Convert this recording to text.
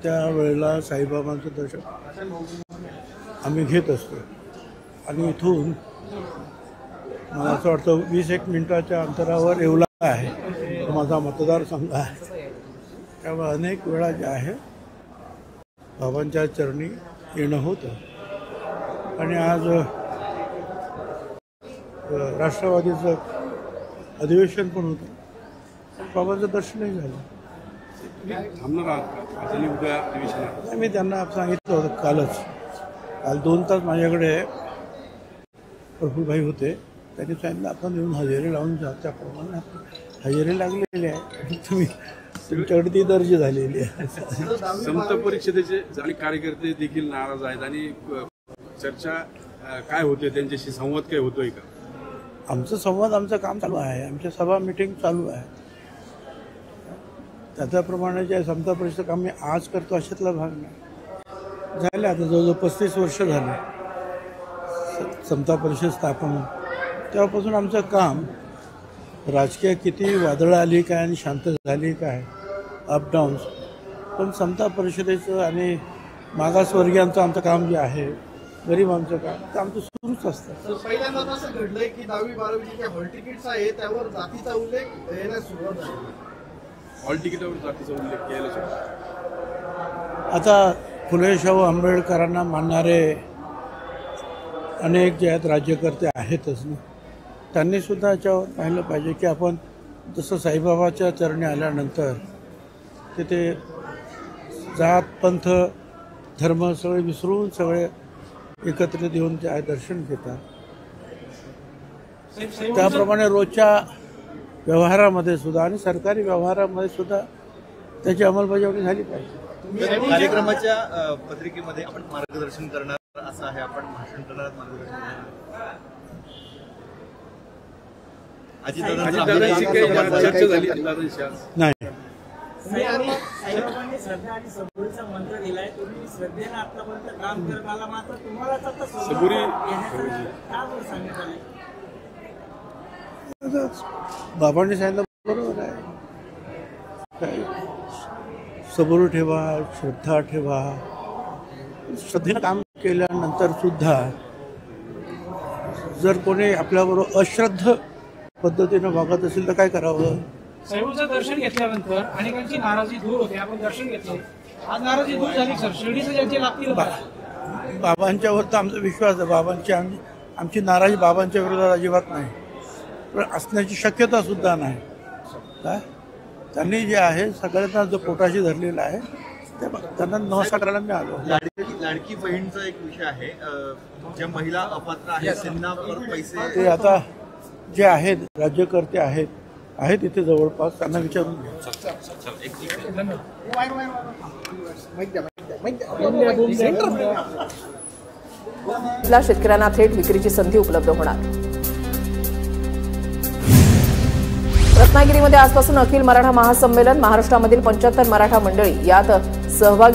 त्यावेळेला साईबाबांचं दर्शन आम्ही घेत असतो आणि इथून मला असं वाटतं 20-1 मिनिटाच्या अंतरावर येवला आहे, माझा मतदारसंघ आहे. त्यामुळे अनेक वेळा जे आहे बाबांच्या चरणी येणं होतं. आणि आज राष्ट्रवादीचं अधिवेशन पण होतं, बाबांचं दर्शनही झालं. मी त्यांना सांगितलं होतं काल 2 तास माझ्याकडे प्रफुल्लभाई होते. त्यांनी सांगितलं आपण येऊन हजेरी लावून जा. त्याप्रमाणे हजेरी लागलेली आहे. तुमच्याकडे ती दर्ज झालेली आहे. समता परिषदेचे आणि कार्यकर्ते देखील नाराज आहेत आणि चर्चा काय होते, त्यांच्याशी संवाद काय होतोय का? आमचं काम चालू आहे, आमच्या सभा मिटिंग चालू आहे. त्याप्रमाणे जे समता परिषद काम मी आज करतो अशातला भाग नाही. झाले आता जवळजवळ 35 वर्ष झाले समता परिषद स्थापन. तेव्हापासून आमचं काम राजकीय किती वादळं आली काय आणि शांत झाली काय, अपडाऊन्स, पण समता परिषदेचं आणि मागासवर्गीयांचं आमचं काम जे आहे, गरिबांचं काम, तर आमचं सुरूच असतं. पहिल्यांदा असं घडलंय की 10वी-12वीचे जे हॉल तिकीट्स आहे त्यावर जातीचा उल्लेख येण्यास सुरुवात झाली. हॉल तिकीटावर जातीचा उल्लेख केला जातो. आता फुले शाहू आंबेडकरांना मानणारे अनेक जे आहेत राज्यकर्ते आहेतच ना, त्यांनी सुद्धा याच्यावर पाहिलं पाहिजे की आपण जसं साईबाबाच्या चरणी आल्यानंतर तिथे जात पंथ धर्म सगळे विसरून सगळे एकत्रित येऊन ते दर्शन घेतात. त्याप्रमाणे रोजच्या व्यवहारामध्ये सुद्धा आणि सरकारी व्यवहारामध्ये सुद्धा त्याची अंमलबजावणी झाली पाहिजे. कार्यक्रमाच्या पत्रिकेमध्ये आपण मार्गदर्शन करणार असं आहे, आपण भाषण करणार मार्गदर्शन चर्चा झाली नाही. साईबाबांनी श्रद्धा आणि सबुरीचा मंत्र दिलाय. तुम्ही श्रद्धेनं आतापर्यंत काम करत आला, मात्र तुम्हाला आता सबुरी का बरं सांगण्यात आले? बाबांनी सांगितलं बरोबर आहे. सबुरी ठेवा, श्रद्धा ठेवा. श्रद्धेनं काम केल्यानंतर सुद्धा जर कोणी आपल्याबरोबर अश्रद्ध पद्धतीनं वागत असेल तर काय करावं? साईबाबांचं दर्शन घेतल्यानंतर अनेकांची नाराजी दूर होते. आपण दर्शन घेतले, आज नाराजी दूर झाली. सर शिर्डीचं ज्यांचे लागतील बाबांच्यावर तर आमचा विश्वास आहे. बाबांची आमची नाराजी बाबांच्या विरोधात अजिबात नाही, पण असण्याची शक्यता सुद्धा नाही. काय त्यांनी जे आहे सगळ्यांना जो पोटाशी धरलेला आहे ते त्यांना नमस्कार करायला मी आलो. लाडकी बहीणचा एक विषय आहे, ज्या महिला अपात्र आहेत त्यांना पैसे, ते आता जे आहेत राज्यकर्ते आहेत इथे जवळपास, त्यांना विचारून घ्या. शेतकऱ्यांना थेट विक्रीची संधी उपलब्ध होणार. रत्नागिरीमध्ये आजपासून अखिल मराठा महासंमेलन. महाराष्ट्रामधील 75 मराठा मंडळी यात सहभागी